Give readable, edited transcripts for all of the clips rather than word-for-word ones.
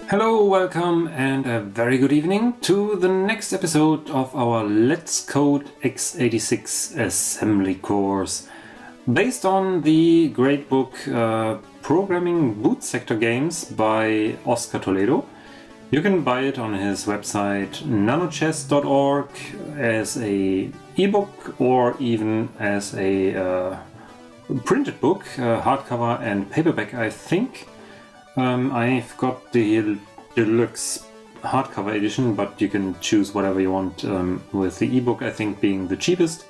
Hello, welcome and a very good evening to the next episode of our Let's Code x86 assembly course based on the great book Programming Boot Sector Games by Oscar Toledo. You can buy it on his website nanochess.org as a ebook or even as a printed book, hardcover and paperback, I think. I've got the deluxe hardcover edition, but you can choose whatever you want, with the ebook I think being the cheapest.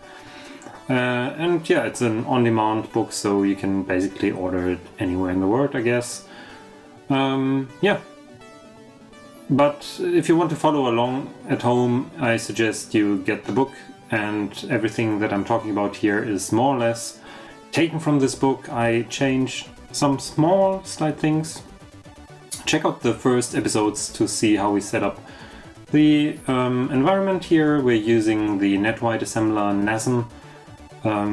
And yeah, it's an on-demand book, so you can basically order it anywhere in the world, I guess. Yeah. But if you want to follow along at home, I suggest you get the book, and everything that I'm talking about here is more or less taken from this book. I changed some small slight things. Check out the first episodes to see how we set up the environment here. We're using the NetWide assembler NASM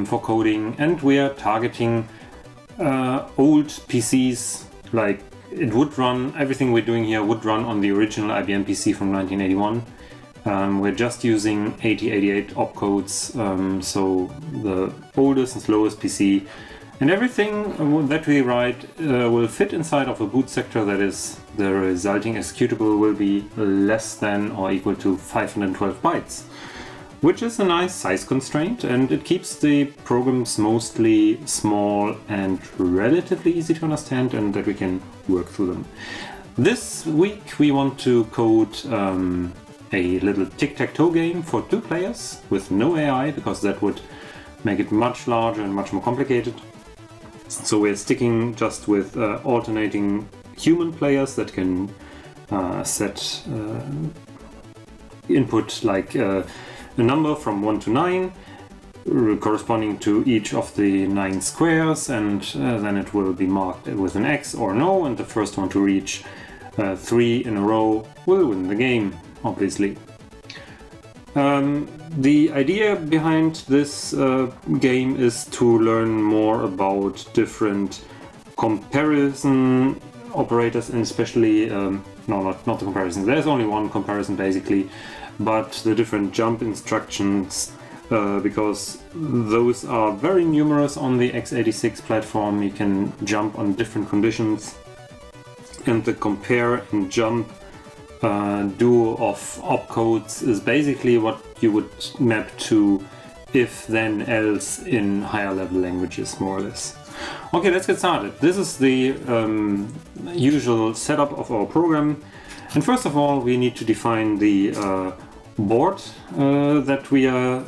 for coding, and we are targeting old PCs. Like, it would run, everything we're doing here would run on the original IBM PC from 1981. We're just using 8088 opcodes, so the oldest and slowest PC. And everything that we write will fit inside of a boot sector, that is, the resulting executable will be less than or equal to 512 bytes, which is a nice size constraint, and it keeps the programs mostly small and relatively easy to understand, and that we can work through them. This week we want to code a little tic-tac-toe game for 2 players with no AI, because that would make it much larger and much more complicated. So we're sticking just with alternating human players that can set input like a number from 1 to 9 corresponding to each of the 9 squares, and then it will be marked with an X or no, and the first one to reach 3 in a row will win the game, obviously. The idea behind this game is to learn more about different comparison operators, and especially, no, not the comparison, there's only one comparison basically, but the different jump instructions, because those are very numerous on the x86 platform. You can jump on different conditions, and the compare and jump duo of opcodes is basically what you would map to if then else in higher level languages, more or less. Okay, let's get started. This is the usual setup of our program, and first of all we need to define the board that we are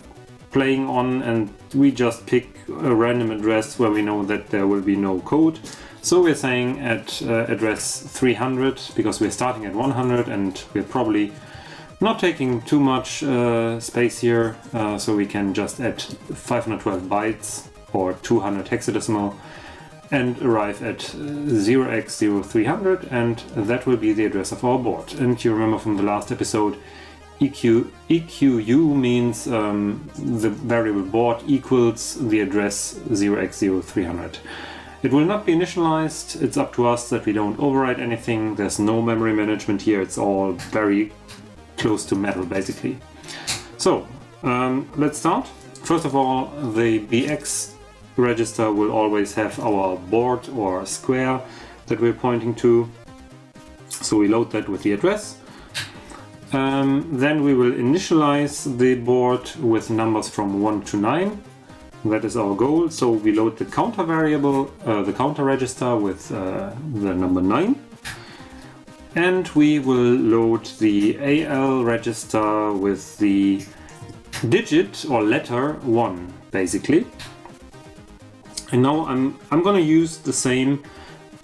playing on, and we just pick a random address where we know that there will be no code. So we're saying at address 300, because we're starting at 100 and we're probably not taking too much space here, so we can just add 512 bytes or 200 hexadecimal and arrive at 0x0300, and that will be the address of our board. And you remember from the last episode, EQU means the variable board equals the address 0x0300. It will not be initialized, it's up to us that we don't overwrite anything, there's no memory management here, it's all very close to metal basically. So, let's start. First of all, the BX register will always have our board or square that we're pointing to, so we load that with the address. Then we will initialize the board with numbers from 1 to 9. That is our goal. So we load the counter variable, the counter register with the number 9. And we will load the AL register with the digit or letter 1, basically. And now I'm gonna use the same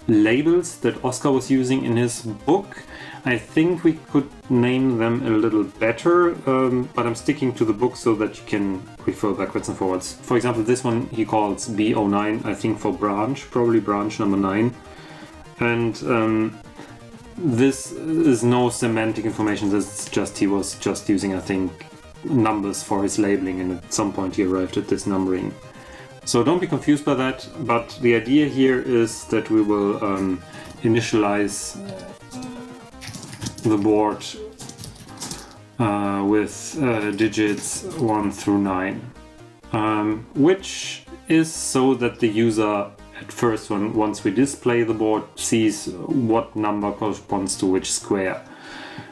labels that Oscar was using in his book. I think we could name them a little better, but I'm sticking to the book so that you can refer backwards and forwards. For example, this one he calls B09, I think for branch, probably branch number 9. And this is no semantic information, this is just, he was just using, I think, numbers for his labeling, and at some point he arrived at this numbering So don't be confused by that, but the idea here is that we will initialize the board with digits 1 through 9, which is so that the user at first, once we display the board, sees what number corresponds to which square.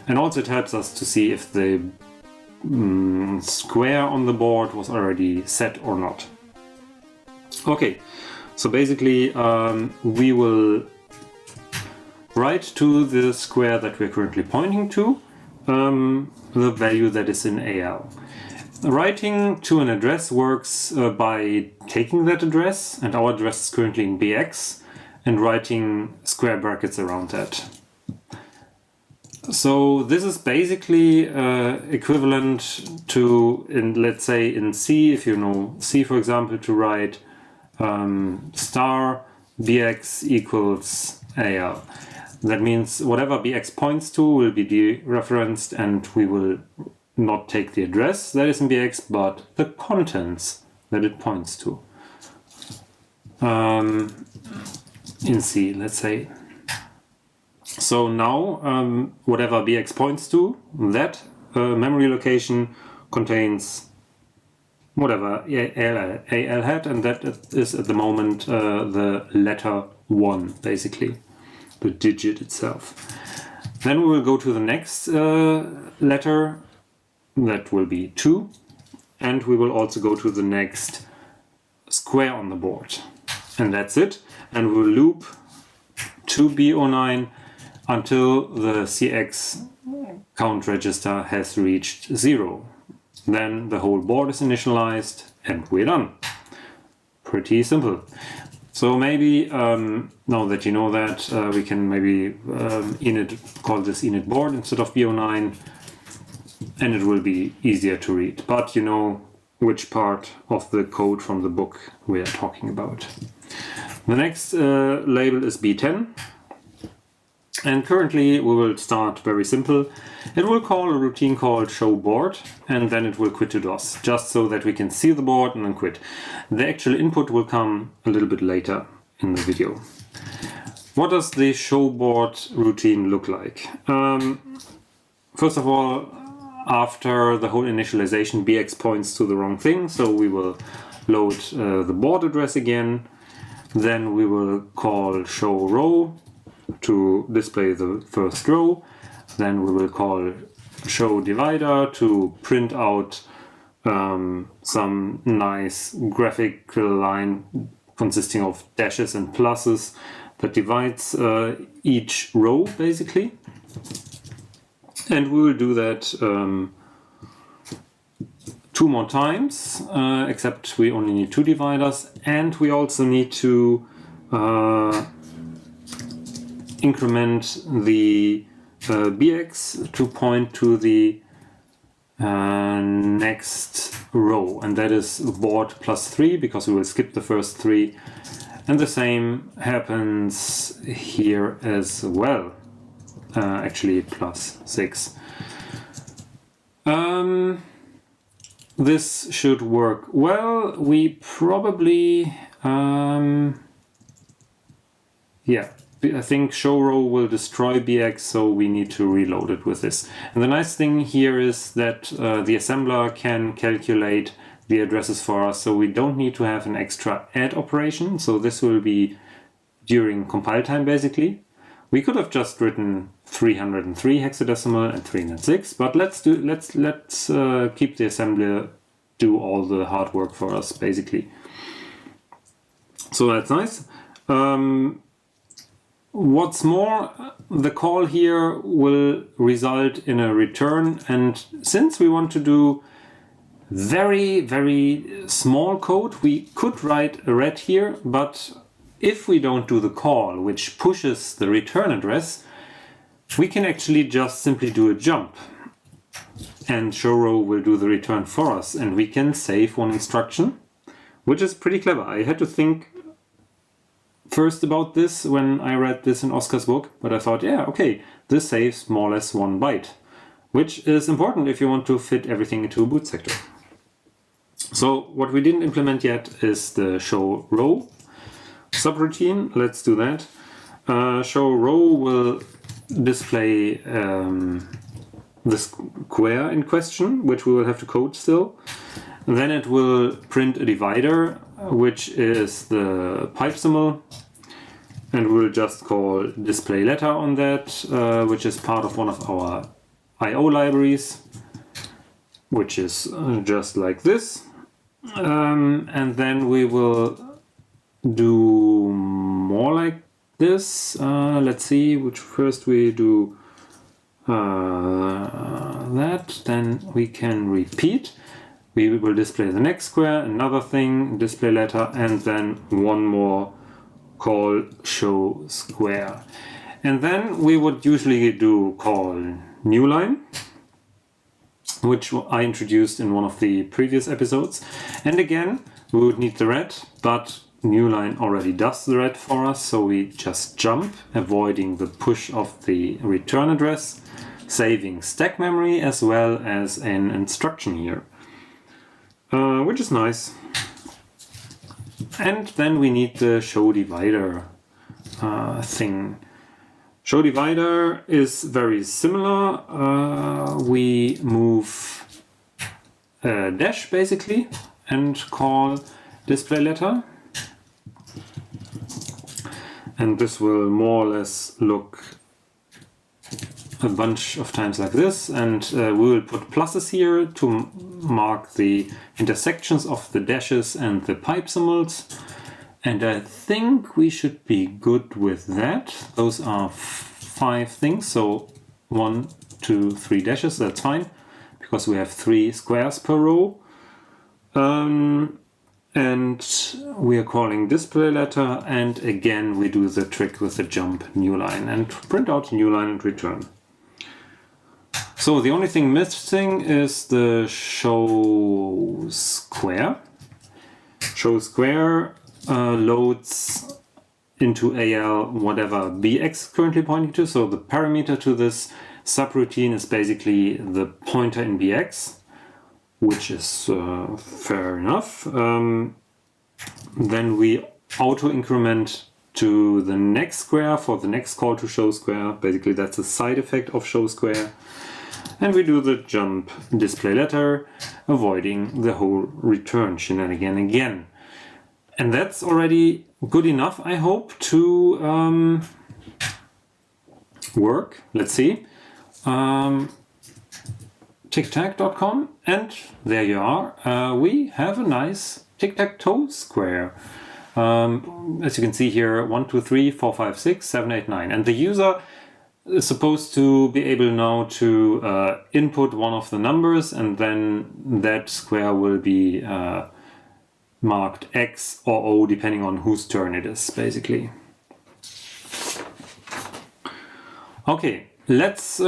And also it helps us to see if the square on the board was already set or not. Okay, so basically we will write to the square that we're currently pointing to the value that is in AL. Writing to an address works by taking that address, and our address is currently in BX, and writing square brackets around that. So this is basically equivalent to, let's say in C, if you know C for example, to write star bx equals AL. That means whatever bx points to will be dereferenced, and we will not take the address that is in bx, but the contents that it points to. In C, let's say. So now whatever bx points to, that memory location contains whatever AL had, and that is at the moment the letter 1, basically, the digit itself. Then we will go to the next letter, that will be 2, and we will also go to the next square on the board. And that's it, and we'll loop to B09 until the CX count register has reached 0. Then the whole board is initialized and we're done. Pretty simple. So maybe, now that you know that, we can maybe call this init board instead of B09, and it will be easier to read. But you know which part of the code from the book we are talking about. The next label is B10. And currently we will start very simple. It will call a routine called show board, and then it will quit to DOS, just so that we can see the board and then quit. The actual input will come a little bit later in the video. What does the show board routine look like? First of all, after the whole initialization, bx points to the wrong thing, so we will load the board address again. Then we will call show row to display the first row. Then we will call show divider to print out some nice graphical line consisting of dashes and pluses that divides each row, basically. And we will do that 2 more times, except we only need 2 dividers, and we also need to increment the bx to point to the next row, and that is board plus 3, because we will skip the first 3, and the same happens here as well, actually plus 6. This should work well. We probably I think show row will destroy bx, so we need to reload it with this. And the nice thing here is that the assembler can calculate the addresses for us, so we don't need to have an extra add operation. So this will be during compile time, basically. We could have just written 303 hexadecimal and 306, but let's keep the assembler do all the hard work for us, basically. So that's nice. What's more, the call here will result in a return, and since we want to do very, very small code, we could write a ret here, but if we don't do the call, which pushes the return address, we can actually just simply do a jump, and show row will do the return for us, and we can save one instruction, which is pretty clever. I had to think first about this when I read this in Oscar's book, but I thought, yeah, okay, this saves more or less 1 byte, which is important if you want to fit everything into a boot sector. So what we didn't implement yet is the show row subroutine. Let's do that. Show row will display the square in question, which we will have to code still. Then it will print a divider, which is the pipe symbol, and we'll just call display letter on that, which is part of one of our IO libraries, which is just like this. And then we will do more like this. Let's see, which first we do that, then we can repeat. We will display the next square, another thing, display letter, and then one more call show square. And then we would usually do call new line, which I introduced in one of the previous episodes. And again, we would need the red, but new line already does the red for us, so we just jump, avoiding the push of the return address, saving stack memory as well as an instruction here. Which is nice. And then we need the show divider thing. Show divider is very similar. We move a dash basically and call display letter. And this will more or less look a bunch of times like this, and we will put pluses here to mark the intersections of the dashes and the pipe symbols, and I think we should be good with that. Those are 5 things, so 1, 2, 3 dashes, that's fine, because we have 3 squares per row. And we are calling display letter, and again we do the trick with the jump new line and print out new line and return. So the only thing missing is the show square. Show square loads into AL whatever BX is currently pointing to. So the parameter to this subroutine is basically the pointer in BX, which is fair enough. Then we auto increment to the next square for the next call to show square. Basically that's a side effect of show square. And we do the jump display letter, avoiding the whole return shenanigan again. And that's already good enough, I hope, to work. Let's see. tic-tac.com, and there you are. We have a nice tic-tac-toe square. As you can see here, 1, 2, 3, 4, 5, 6, 7, 8, 9. And the user is supposed to be able now to input one of the numbers, and then that square will be marked X or O depending on whose turn it is, basically. Okay, let's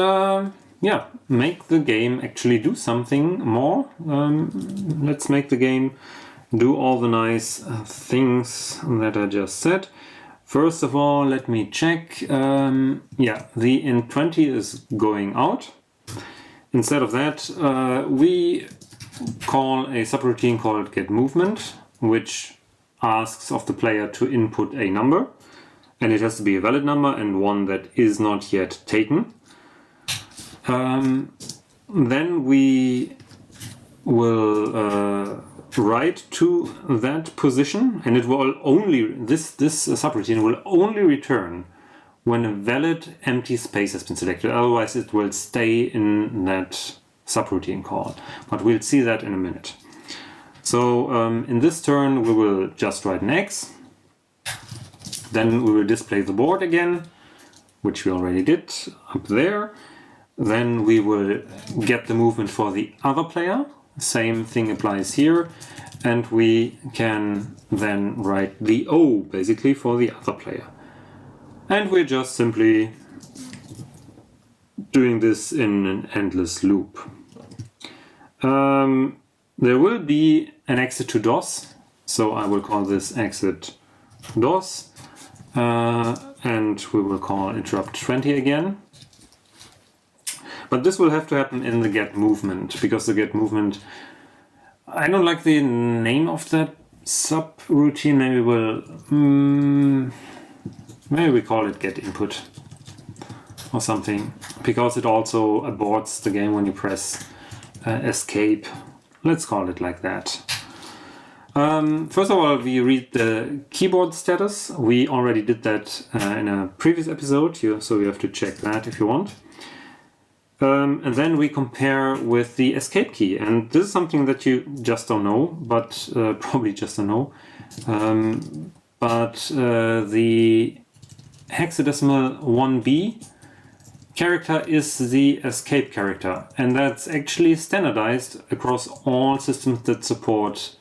make the game actually do something more. Let's make the game do all the nice things that I just said. First of all, let me check. The int20 is going out. Instead of that, we call a subroutine called Getmovement, which asks of the player to input a number, and it has to be a valid number and one that is not yet taken. Then we will write to that position, and it will only this subroutine will only return when a valid empty space has been selected. Otherwise, it will stay in that subroutine call. But we'll see that in a minute. So in this turn, we will just write an X. Then we will display the board again, which we already did up there. Then we will get the movement for the other player. Same thing applies here. And we can then write the O, basically, for the other player. And we're just simply doing this in an endless loop. There will be an exit to DOS, so I will call this exit DOS, and we will call interrupt 20 again. But this will have to happen in the get movement, because the get movement I don't like the name of that subroutine. Maybe we call it get input or something, because it also aborts the game when you press escape. Let's call it like that. First of all, we read the keyboard status. We already did that in a previous episode, so you have to check that if you want. And then we compare with the escape key, and this is something that you just don't know, but probably just don't know. But the hexadecimal 1B character is the escape character, and that's actually standardized across all systems that support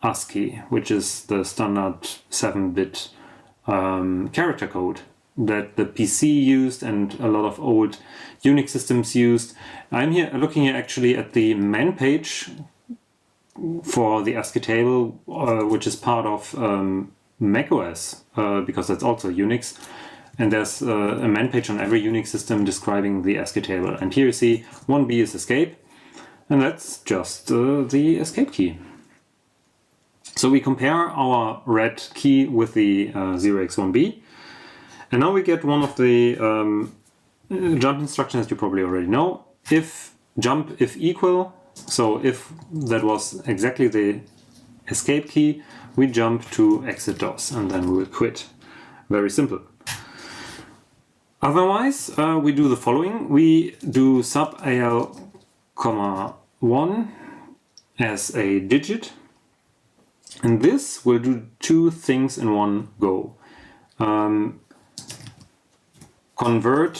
ASCII, which is the standard 7-bit character code that the PC used and a lot of old Unix systems used. I'm here looking actually at the man page for the ASCII table, which is part of macOS, because that's also Unix. And there's a man page on every Unix system describing the ASCII table. And here you see 1B is escape, and that's just the escape key. So we compare our red key with the 0x1B. And now we get one of the jump instructions that you probably already know. If jump if equal, so if that was exactly the escape key, we jump to exit DOS and then we will quit. Very simple. Otherwise, we do the following. We do sub al, 1 as a digit. And this will do two things in one go. Convert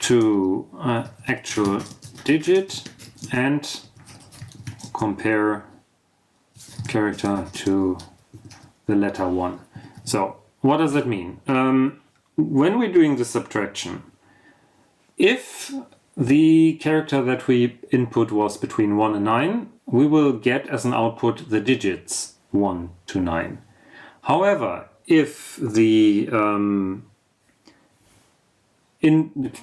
to actual digit and compare character to the letter 1. So what does that mean? When we're doing the subtraction, if the character that we input was between 1 and 9, we will get as an output the digits 1 to 9. However, if the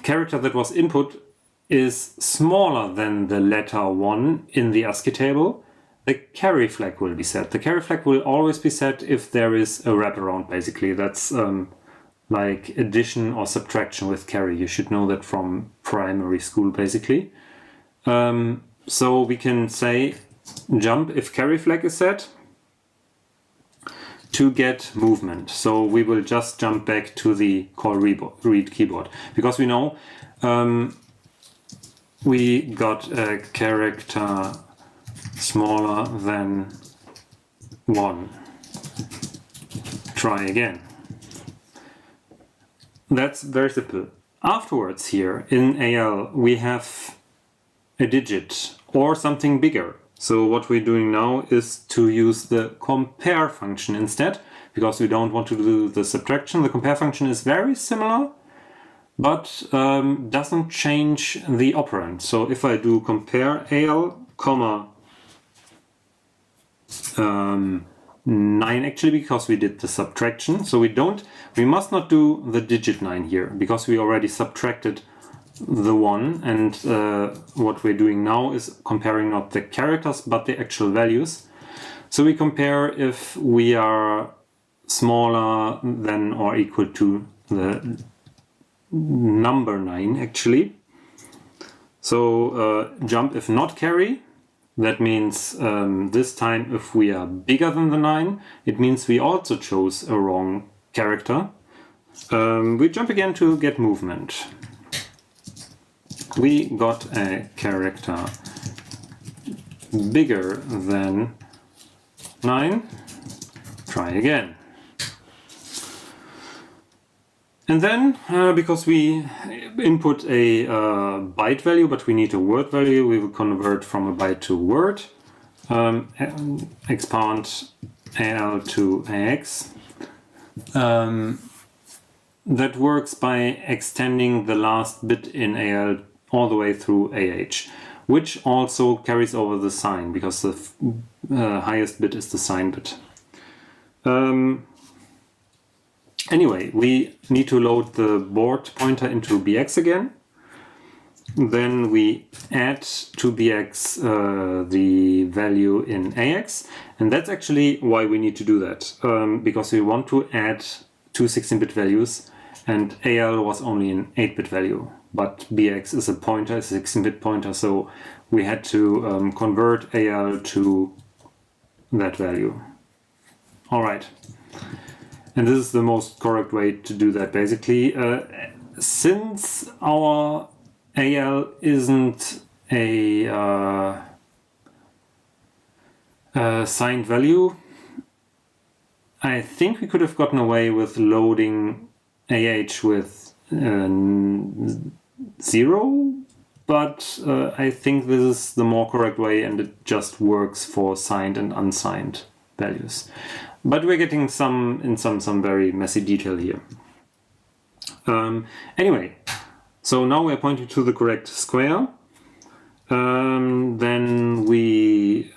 character that was input is smaller than the letter 1 in the ASCII table, the carry flag will be set. The carry flag will always be set if there is a wraparound, basically. That's like addition or subtraction with carry. You should know that from primary school, basically. So we can say jump if carry flag is set to get movement. So we will just jump back to the call read keyboard, because we know we got a character smaller than 1. Try again. That's very simple. Afterwards here in AL we have a digit or something bigger. So what we're doing now is to use the compare function instead, because we don't want to do the subtraction. The compare function is very similar, but doesn't change the operand. So if I do compare AL, 9 actually, because we did the subtraction. So we must not do the digit 9 here, because we already subtracted the 1, and what we're doing now is comparing not the characters but the actual values. So we compare if we are smaller than or equal to the number 9 actually. So jump if not carry. That means this time if we are bigger than the 9, it means we also chose a wrong character. We jump again to get movement. We got a character bigger than 9. Try again. And then, because we input a byte value, but we need a word value, we will convert from a byte to word. Expand AL to AX. That works by extending the last bit in AL all the way through AH, which also carries over the sign, because the highest bit is the sign bit. Anyway, we need to load the board pointer into BX again. then we add to bx the value in ax, and that's actually why we need to do that, because we want to add two 16-bit values, and al was only an 8-bit value, but bx is a pointer, it's a 16-bit pointer, so we had to convert al to that value. Alright, and this is the most correct way to do that basically. Since our al isn't a signed value, I think we could have gotten away with loading AH with 0, but I think this is the more correct way, and it just works for signed and unsigned values. But we're getting some very messy detail here. Anyway, so now we're pointing to the correct square. Then we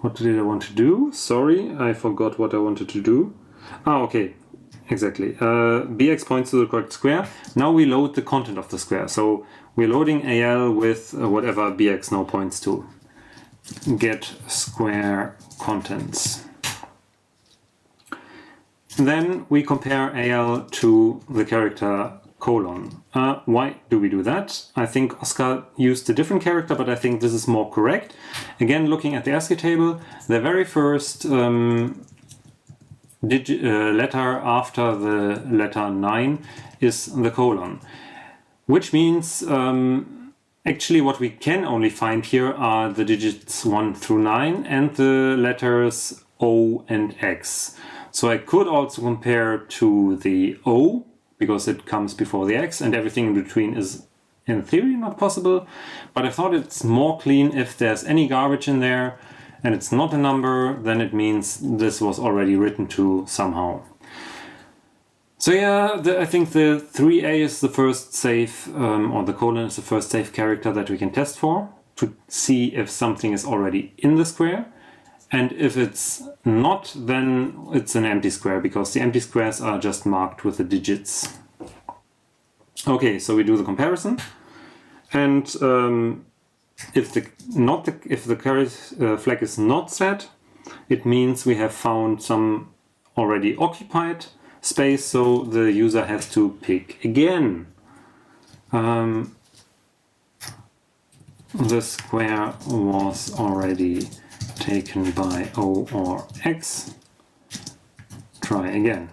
what did I want to do? Sorry, I forgot what I wanted to do. Okay, exactly. bx points to the correct square. Now we load the content of the square. So we're loading al with whatever bx now points to. Get square contents. Then we compare al to the character colon. Why do we do that? I think Oscar used a different character, but I think this is more correct. Again, looking at the ASCII table, the very first letter after the letter 9 is the colon, which means actually what we can only find here are the digits 1 through 9 and the letters O and X. So I could also compare to the O, because it comes before the X, and everything in between is in theory not possible. But I thought it's more clean if there's any garbage in there and it's not a number, then it means this was already written to somehow. So yeah, I think the 3a is the first safe, or the colon is the first safe character that we can test for, to see if something is already in the square. And if it's not, then it's an empty square, because the empty squares are just marked with the digits. Okay, so we do the comparison, and if the flag is not set, it means we have found some already occupied space, so the user has to pick again. The square was already taken by O or X. Try again.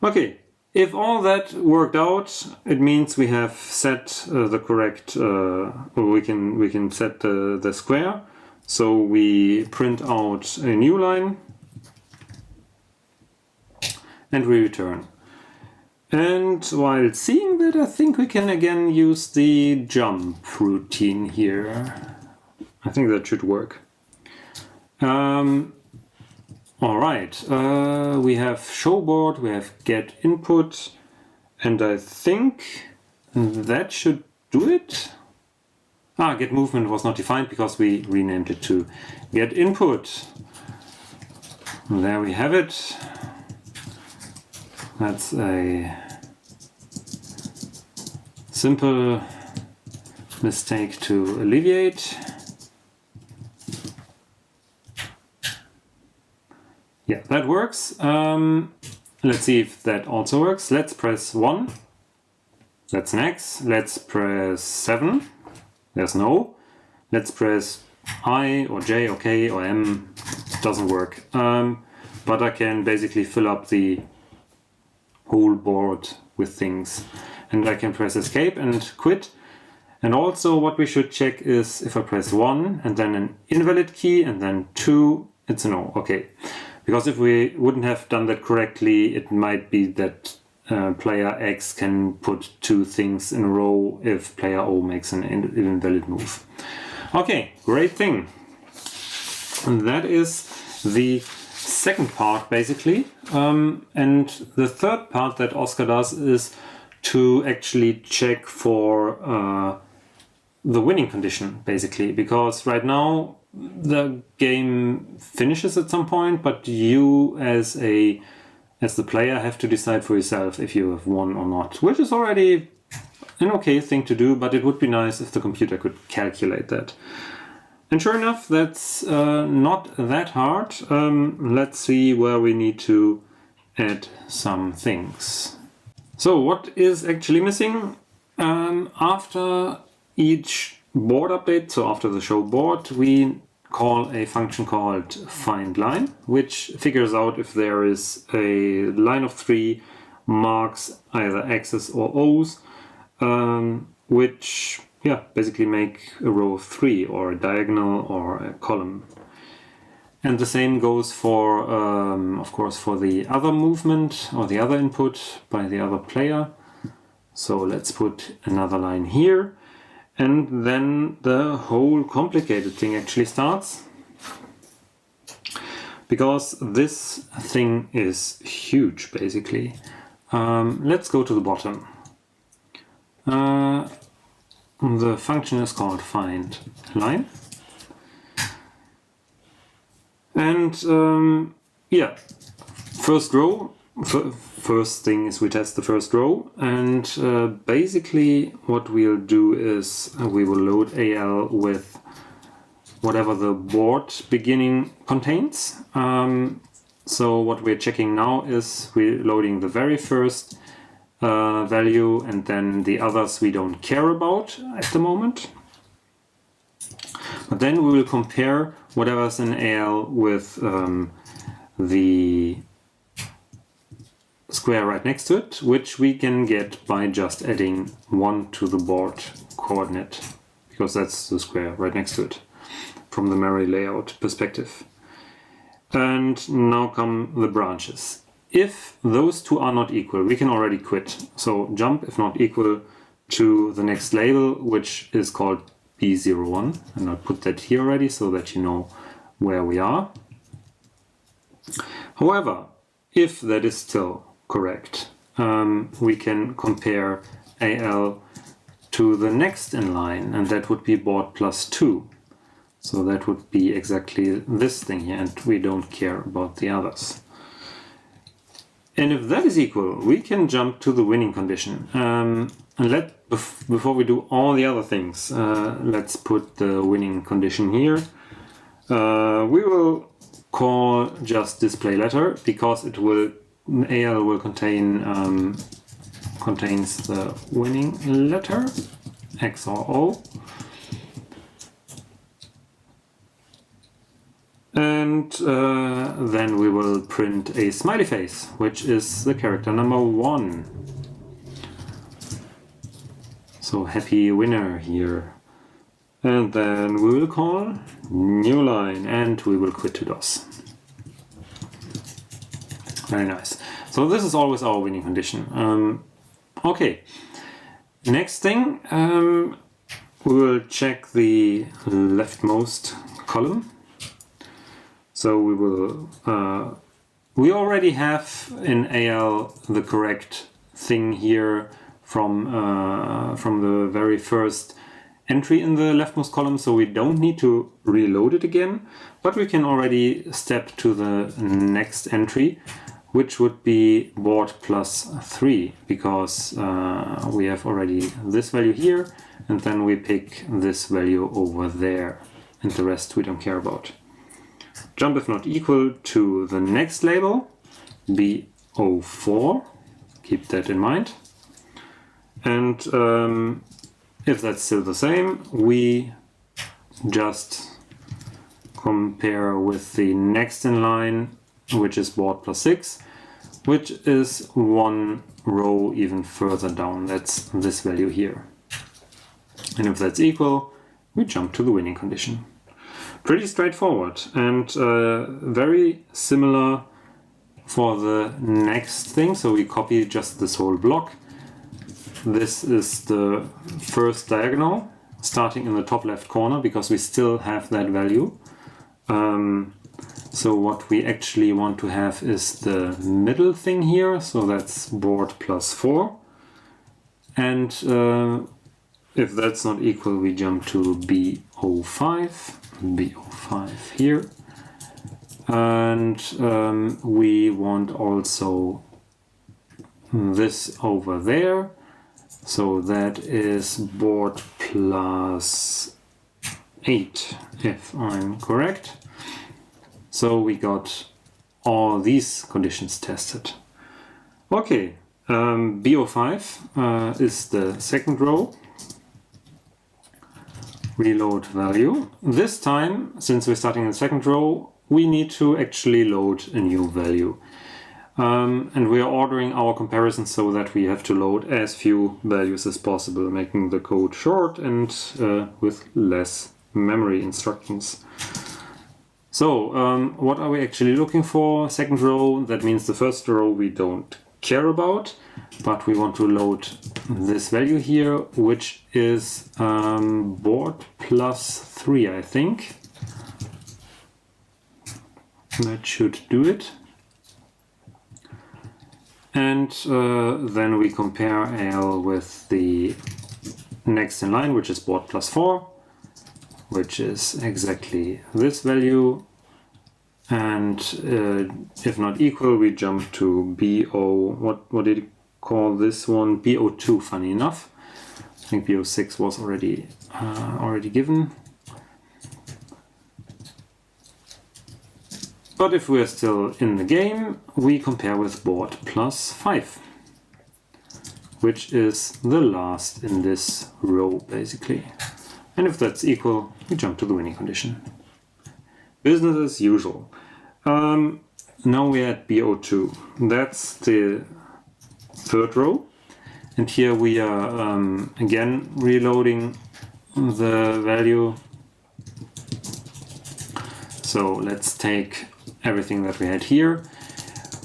Okay, if all that worked out, it means we have set the correct, we can set the square. So we print out a new line and we return. And while seeing that, I think we can again use the jump routine here. I think that should work. All right, we have showboard, we have get input, and I think that should do it. Get movement was not defined because we renamed it to get input. There we have it. That's a simple mistake to alleviate. Yeah, that works. Let's see if that also works. Let's press 1. That's an X. Let's press 7. There's no. Let's press I or J or K or M. Doesn't work. But I can basically fill up the whole board with things. And I can press escape and quit. And also what we should check is if I press 1 and then an invalid key and then 2, it's a no. Okay. Because if we wouldn't have done that correctly, it might be that player X can put 2 things in a row if player O makes an invalid move. Okay, great thing. And that is the second part basically. And the third part that Oscar does is to actually check for the winning condition basically. Because right now the game finishes at some point, but you as a as the player, have to decide for yourself if you have won or not, which is already an okay thing to do, but it would be nice if the computer could calculate that. And sure enough, that's not that hard. Let's see where we need to add some things. So what is actually missing? After each board update, so after the show board, we call a function called findLine, which figures out if there is a line of 3 marks either X's or O's, which basically make a row of 3 or a diagonal or a column. And the same goes for, of course, for the other movement or the other input by the other player. So let's put another line here. And then the whole complicated thing actually starts. Because this thing is huge, basically. Let's go to the bottom. The function is called findLine. And first row, first thing is we test the first row, and basically what we'll do is we will load AL with whatever the board beginning contains. So what we're checking now is we're loading the very first value, and then the others we don't care about at the moment. But then we will compare whatever's in AL with the square right next to it, which we can get by just adding 1 to the board coordinate, because that's the square right next to it from the memory layout perspective. And now come the branches. If those two are not equal, we can already quit. So jump, if not equal, to the next label, which is called B01, and I'll put that here already so that you know where we are. However, if that is still correct, we can compare AL to the next in line, and that would be board plus 2. So that would be exactly this thing here, and we don't care about the others. And if that is equal, we can jump to the winning condition. And before we do all the other things, let's put the winning condition here. We will call just display letter, because it will AL will contains the winning letter, X or O. And then we will print a smiley face, which is the character number 1. So happy winner here. And then we will call new line, and we will quit to DOS. Very nice. So this is always our winning condition. Okay, next thing, we will check the leftmost column. So we will, we already have in AL the correct thing here from the very first entry in the leftmost column, so we don't need to reload it again, but we can already step to the next entry, which would be board plus 3, because we have already this value here, and then we pick this value over there, and the rest we don't care about. Jump if not equal to the next label, B04, keep that in mind. And if that's still the same, we just compare with the next in line, which is board plus 6, which is 1 row even further down. That's this value here. And if that's equal, we jump to the winning condition. Pretty straightforward, and very similar for the next thing. So we copy just this whole block. This is the first diagonal, starting in the top left corner, because we still have that value. So what we actually want to have is the middle thing here, so that's board plus 4. And if that's not equal, we jump to B05 here. And we want also this over there. So that is board plus 8, if I'm correct. So we got all these conditions tested. Okay, BO5 is the second row. Reload value. This time, since we're starting in the second row, we need to actually load a new value. And we are ordering our comparisons so that we have to load as few values as possible, making the code short and with less memory instructions. So what are we actually looking for? Second row, that means the first row we don't care about, but we want to load this value here, which is board plus 3, I think. That should do it. And then we compare AL with the next in line, which is board plus 4, which is exactly this value. And if not equal, we jump to BO, what did you call this one? BO2, funny enough. I think BO6 was already given. But if we're still in the game, we compare with board plus 5, which is the last in this row, basically. And if that's equal, we jump to the winning condition. Business as usual. Now we're at BO2. That's the third row. And here we are again reloading the value. So let's take everything that we had here.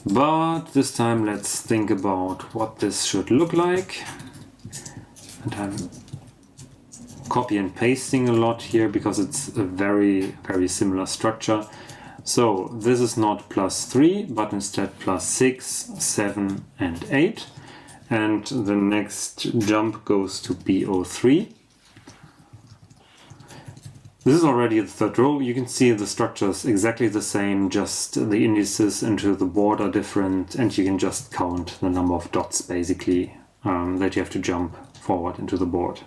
But this time let's think about what this should look like. And I'm copy and pasting a lot here because it's a very, very similar structure. So this is not plus 3, but instead plus 6, 7, and 8. And the next jump goes to BO3. This is already the third row. You can see the structure is exactly the same, just the indices into the board are different, and you can just count the number of dots basically that you have to jump forward into the board.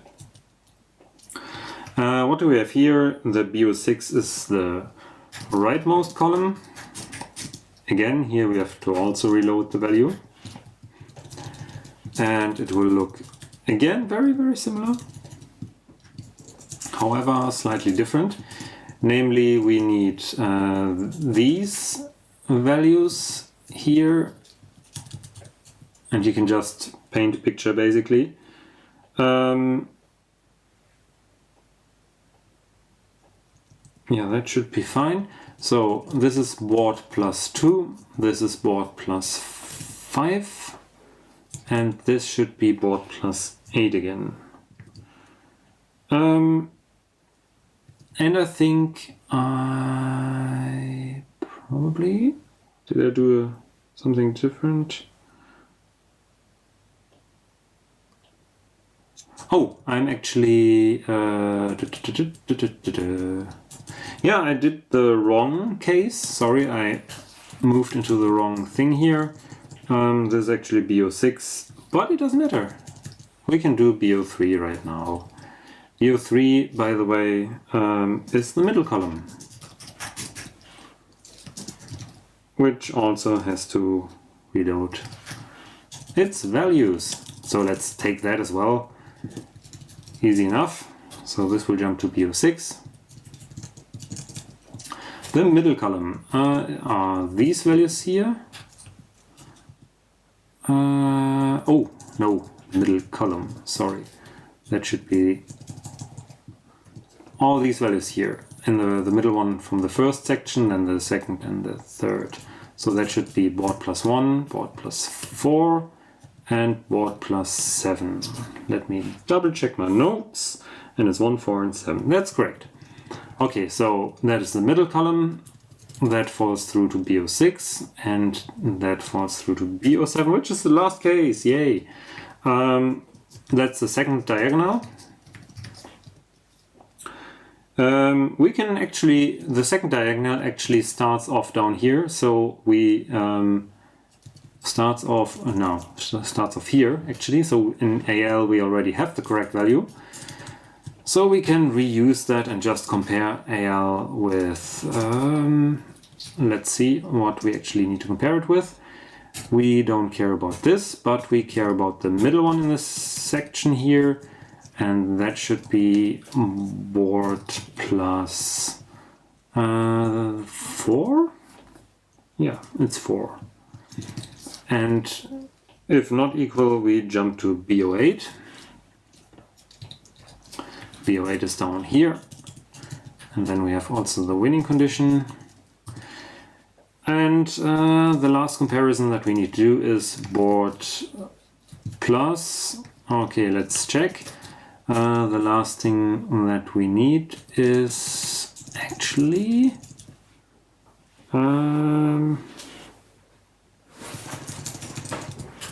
What do we have here? The BO6 is the rightmost column. Again, here we have to also reload the value. And it will look, again, very, very similar. However, slightly different. Namely, we need these values here. And you can just paint a picture, basically. Yeah, that should be fine. So this is board plus 2, this is board plus 5, and this should be board plus 8 again. And I think I probably... Did I do something different? Oh, I'm actually... Yeah, I did the wrong case. Sorry, I moved into the wrong thing here. This is actually BO6, but it doesn't matter. We can do BO3 right now. BO3, by the way, is the middle column, which also has to reload its values. So let's take that as well. Easy enough. So this will jump to BO6. The middle column are these values here. Oh, no, middle column, sorry. That should be all these values here. And the middle one from the first section, and the second and the third. So that should be board plus 1, board plus 4, and board plus 7. Let me double check my notes. And it's 1, 4, and 7. That's correct. Okay, so that is the middle column. That falls through to BO6, and that falls through to BO7, which is the last case. Yay! That's the second diagonal. We can actually, the second diagonal actually starts off down here, so we starts off here actually, so in AL we already have the correct value. So we can reuse that and just compare AL with, let's see what we actually need to compare it with. We don't care about this, but we care about the middle one in this section here. And that should be board plus 4? Yeah, it's 4. And if not equal, we jump to BO8. BO8 is down here. And then we have also the winning condition. And the last comparison that we need to do is board plus. Okay, let's check. The last thing that we need is actually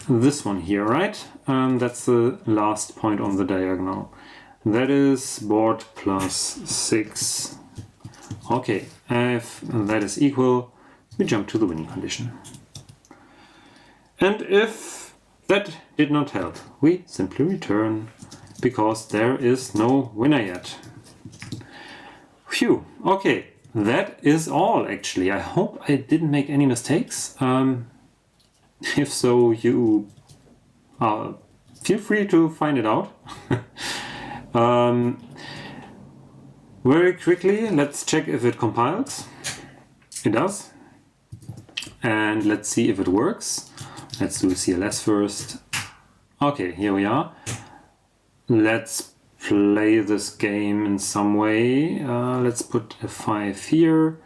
this one here, right? That's the last point on the diagonal. That is board plus 6. Okay, if that is equal, we jump to the winning condition. And if that did not help, we simply return, because there is no winner yet. Phew, okay, that is all actually. I hope I didn't make any mistakes. If so, you feel free to find it out. Very quickly, let's check if it compiles. It does. And let's see if it works. Let's do CLS first. Okay, here we are. Let's play this game in some way. Let's put a 5 here,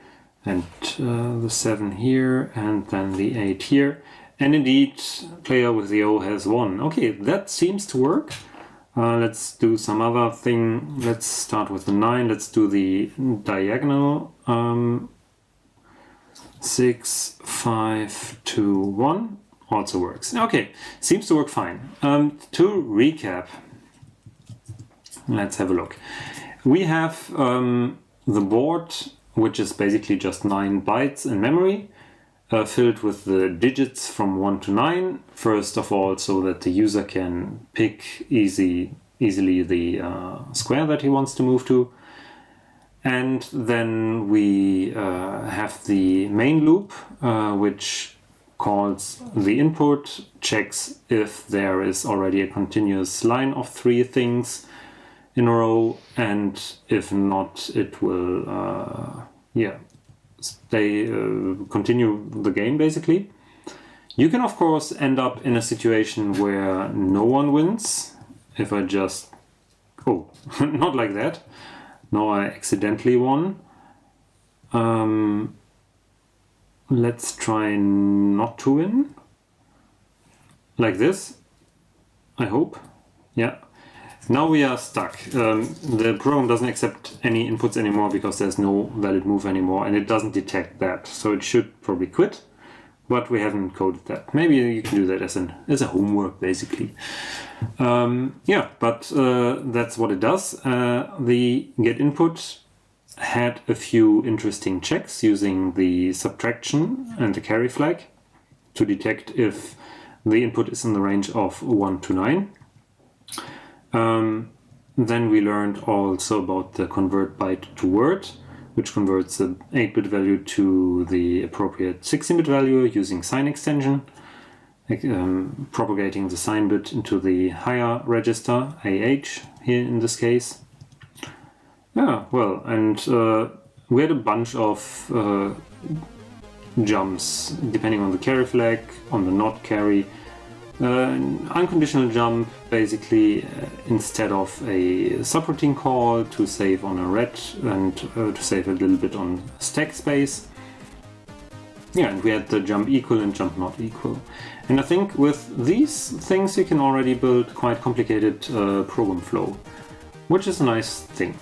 and the 7 here, and then the 8 here. And indeed, player with the O has won. Okay, that seems to work. Let's do some other thing. Let's start with the 9. Let's do the diagonal. 6, 5, 2, 1. Also works. Okay, seems to work fine. To recap, let's have a look. We have the board, which is basically just 9 bytes in memory, filled with the digits from 1 to 9. First of all, so that the user can pick easily the square that he wants to move to. And then we have the main loop, which calls the input, checks if there is already a continuous line of 3 things in a row, and if not, it will continue the game basically. You can of course end up in a situation where no one wins. If I just not like that. No, I accidentally won. Let's try not to win. Like this, I hope. Yeah. Now we are stuck. The program doesn't accept any inputs anymore because there's no valid move anymore, and it doesn't detect that. So it should probably quit, but we haven't coded that. Maybe you can do that as a homework, basically. But that's what it does. The get input had a few interesting checks using the subtraction and the carry flag to detect if the input is in the range of 1 to 9. Then we learned also about the convert byte to word, which converts the 8-bit value to the appropriate 16-bit value using sign extension, propagating the sign bit into the higher register, AH here in this case. Yeah, well, and we had a bunch of jumps depending on the carry flag, on the not carry. Unconditional jump, basically instead of a subroutine call to save on a red and to save a little bit on stack space. Yeah, and we had the jump equal and jump not equal. And I think with these things you can already build quite complicated program flow, which is a nice thing.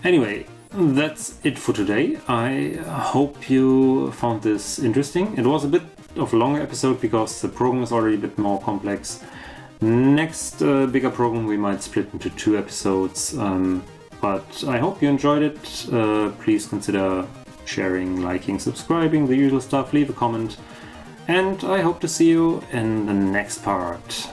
Anyway, that's it for today. I hope you found this interesting. It was a bit of a longer episode because the program is already a bit more complex. Next bigger program we might split into 2 episodes. but I hope you enjoyed it. Please consider sharing, liking, subscribing, the usual stuff, leave a comment, and I hope to see you in the next part.